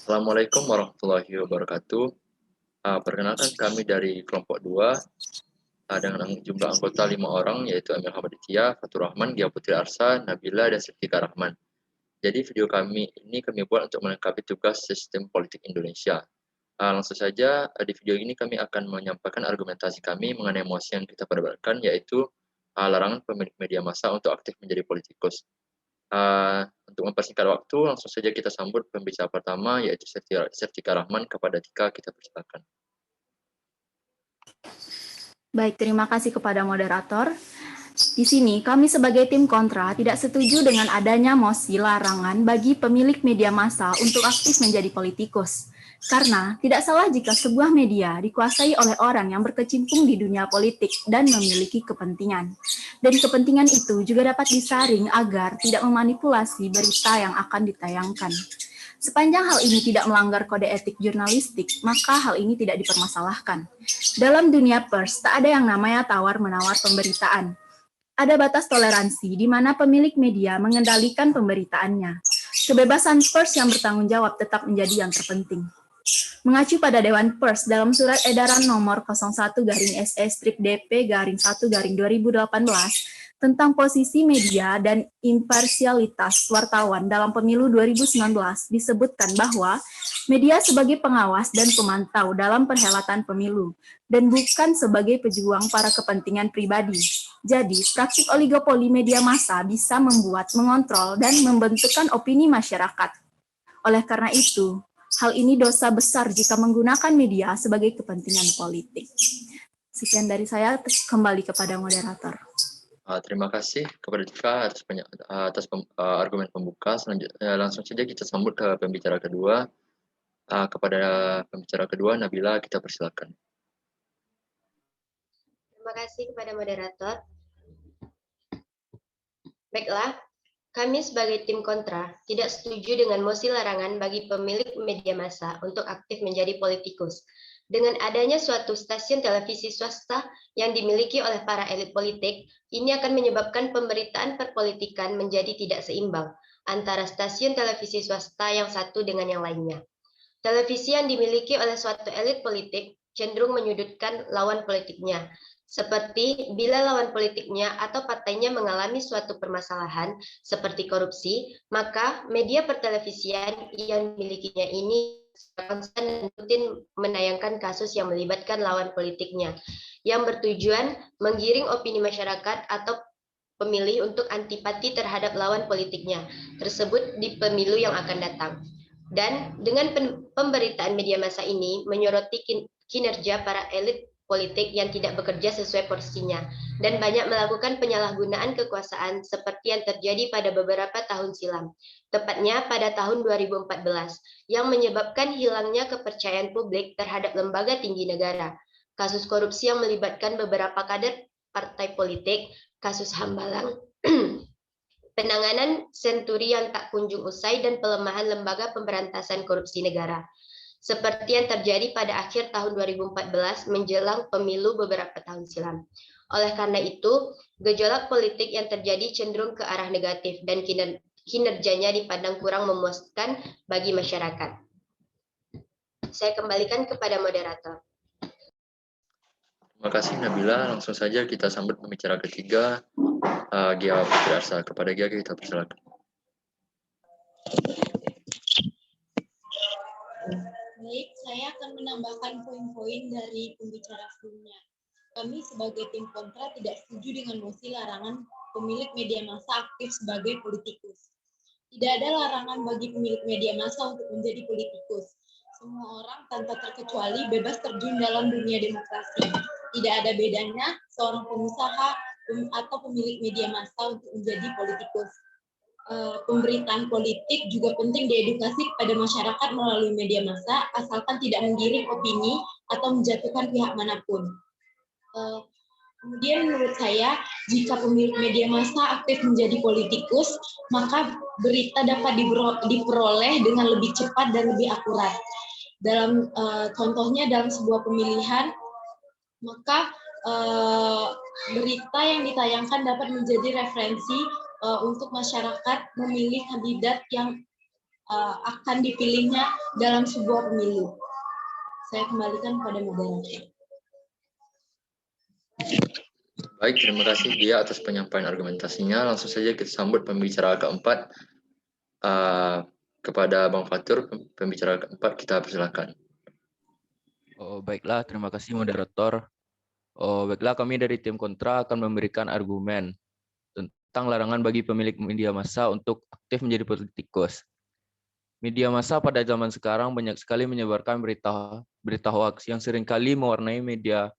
Assalamualaikum warahmatullahi wabarakatuh. Perkenalkan kami dari kelompok 2 dengan jumlah anggota 5 orang, yaitu Emil Hamaditia, Fatur Rahman, Gia Putri Arsa, Nabila, dan Siftika Rahman. Jadi video kami ini kami buat untuk melengkapi tugas sistem politik Indonesia. Langsung saja, di video ini kami akan menyampaikan argumentasi kami mengenai mosi yang kita perdebatkan, yaitu larangan pemilik media massa untuk aktif menjadi politikus. Untuk mempersingkat waktu, langsung saja kita sambut pembicara pertama, yaitu Siftika Rahman. Kepada Tika, kita persilakan. Baik, terima kasih kepada moderator. Di sini, kami sebagai tim kontra tidak setuju dengan adanya mosi larangan bagi pemilik media massa untuk aktif menjadi politikus. Karena tidak salah jika sebuah media dikuasai oleh orang yang berkecimpung di dunia politik dan memiliki kepentingan. Dan kepentingan itu juga dapat disaring agar tidak memanipulasi berita yang akan ditayangkan. Sepanjang hal ini tidak melanggar kode etik jurnalistik, maka hal ini tidak dipermasalahkan. Dalam dunia pers, tak ada yang namanya tawar-menawar pemberitaan. Ada batas toleransi di mana pemilik media mengendalikan pemberitaannya. Kebebasan pers yang bertanggung jawab tetap menjadi yang terpenting. Mengacu pada Dewan Pers dalam Surat Edaran Nomor 01-SE-DP-1-2018 tentang posisi media dan imparsialitas wartawan dalam pemilu 2019 disebutkan bahwa media sebagai pengawas dan pemantau dalam perhelatan pemilu dan bukan sebagai pejuang para kepentingan pribadi. Jadi, praktik oligopoli media massa bisa membuat, mengontrol, dan membentukkan opini masyarakat. Oleh karena itu, hal ini dosa besar jika menggunakan media sebagai kepentingan politik. Sekian dari saya, kembali kepada moderator. Terima kasih kepada Tika atas argumen pembuka. Selanjutnya, langsung saja kita sambut ke pembicara kedua. Kepada pembicara kedua, Nabila, kita persilakan. Terima kasih kepada moderator. Baiklah, kami sebagai tim kontra tidak setuju dengan mosi larangan bagi pemilik media massa untuk aktif menjadi politikus. Dengan adanya suatu stasiun televisi swasta yang dimiliki oleh para elit politik, ini akan menyebabkan pemberitaan perpolitikan menjadi tidak seimbang antara stasiun televisi swasta yang satu dengan yang lainnya. Televisi yang dimiliki oleh suatu elit politik cenderung menyudutkan lawan politiknya, seperti bila lawan politiknya atau partainya mengalami suatu permasalahan seperti korupsi, maka media pertelevisian yang dimilikinya ini konstan rutin menayangkan kasus yang melibatkan lawan politiknya, yang bertujuan menggiring opini masyarakat atau pemilih untuk antipati terhadap lawan politiknya tersebut di pemilu yang akan datang. Dan dengan pemberitaan media massa ini menyoroti kinerja para elit politik yang tidak bekerja sesuai porsinya dan banyak melakukan penyalahgunaan kekuasaan seperti yang terjadi pada beberapa tahun silam, tepatnya pada tahun 2014, yang menyebabkan hilangnya kepercayaan publik terhadap lembaga tinggi negara, kasus korupsi yang melibatkan beberapa kader partai politik, kasus Hambalang, penanganan senturi yang tak kunjung usai, dan pelemahan lembaga pemberantasan korupsi negara, seperti yang terjadi pada akhir tahun 2014 menjelang pemilu beberapa tahun silam. Oleh karena itu, gejolak politik yang terjadi cenderung ke arah negatif dan kinerjanya dipandang kurang memuaskan bagi masyarakat. Saya kembalikan kepada moderator. Terima kasih, Nabila. Langsung saja kita sambut pembicara ketiga, Gia Putri Arsa. Kepada Gia, kita persilakan. Baik, saya akan menambahkan poin-poin dari pembicara sebelumnya. Kami sebagai tim kontra tidak setuju dengan mosi larangan pemilik media massa aktif sebagai politikus. Tidak ada larangan bagi pemilik media massa untuk menjadi politikus. Semua orang tanpa terkecuali bebas terjun dalam dunia demokrasi. Tidak ada bedanya seorang pengusaha atau pemilik media massa untuk menjadi politikus. Pemberitaan politik juga penting diedukasi kepada masyarakat melalui media massa, asalkan tidak menggiring opini atau menjatuhkan pihak manapun. Kemudian menurut saya, jika pemilik media massa aktif menjadi politikus, maka berita dapat diperoleh dengan lebih cepat dan lebih akurat. Contohnya dalam sebuah pemilihan, maka berita yang ditayangkan dapat menjadi referensi untuk masyarakat memilih kandidat yang akan dipilihnya dalam sebuah pemilu. Saya kembalikan kepada moderator. Baik, terima kasih dia atas penyampaian argumentasinya. Langsung saja kita sambut pembicara keempat. Kepada Bang Fatur, pembicara keempat, kita persilakan. Oh, baiklah, terima kasih moderator. Baiklah, kami dari tim kontra akan memberikan argumen tentang larangan bagi pemilik media massa untuk aktif menjadi politikus. Media massa pada zaman sekarang banyak sekali menyebarkan berita hoax yang seringkali mewarnai media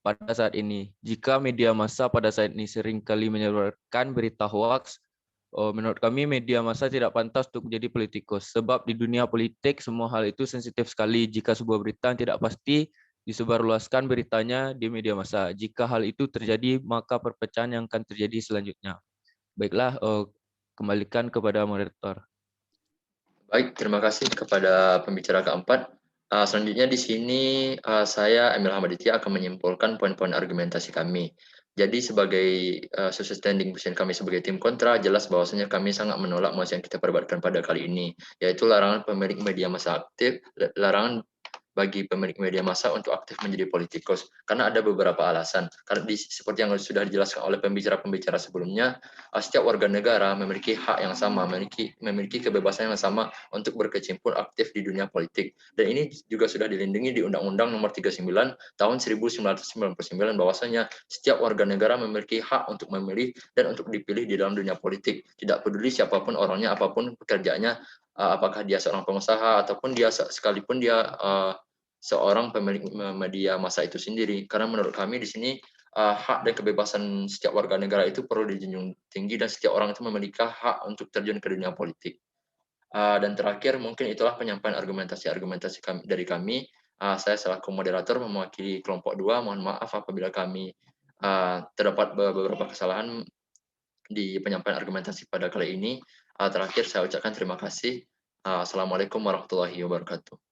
pada saat ini. Jika media massa pada saat ini seringkali menyebarkan berita hoax, menurut kami media massa tidak pantas untuk menjadi politikus. Sebab di dunia politik semua hal itu sensitif sekali. Jika sebuah berita tidak pasti, disebarluaskan beritanya di media massa. Jika hal itu terjadi, maka perpecahan yang akan terjadi selanjutnya. Baiklah, kembalikan kepada moderator. Baik, terima kasih kepada pembicara keempat. Selanjutnya di sini saya Emil Hamaditya akan menyimpulkan poin-poin argumentasi kami. Jadi sebagai sesuai standing position kami sebagai tim kontra, jelas bahwasanya kami sangat menolak mosi yang kita perdebatkan pada kali ini, yaitu larangan pemilik media massa aktif, larangan bagi pemilik media massa untuk aktif menjadi politikus, karena ada beberapa alasan. Karena seperti yang sudah dijelaskan oleh pembicara-pembicara sebelumnya, setiap warga negara memiliki hak yang sama, memiliki kebebasan yang sama untuk berkecimpung aktif di dunia politik. Dan ini juga sudah dilindungi di Undang-Undang Nomor 39 Tahun 1999 bahwasanya setiap warga negara memiliki hak untuk memilih dan untuk dipilih di dalam dunia politik. Tidak peduli siapapun orangnya, apapun pekerjaannya, apakah dia seorang pengusaha ataupun dia sekalipun dia seorang pemilik media massa itu sendiri. Karena menurut kami di sini hak dan kebebasan setiap warga negara itu perlu dijunjung tinggi dan setiap orang itu memiliki hak untuk terjun ke dunia politik. Dan terakhir mungkin itulah penyampaian argumentasi dari kami. Saya selaku moderator mewakili kelompok 2, mohon maaf apabila kami terdapat beberapa kesalahan di penyampaian argumentasi pada kali ini. Terakhir saya ucapkan terima kasih. Assalamualaikum warahmatullahi wabarakatuh.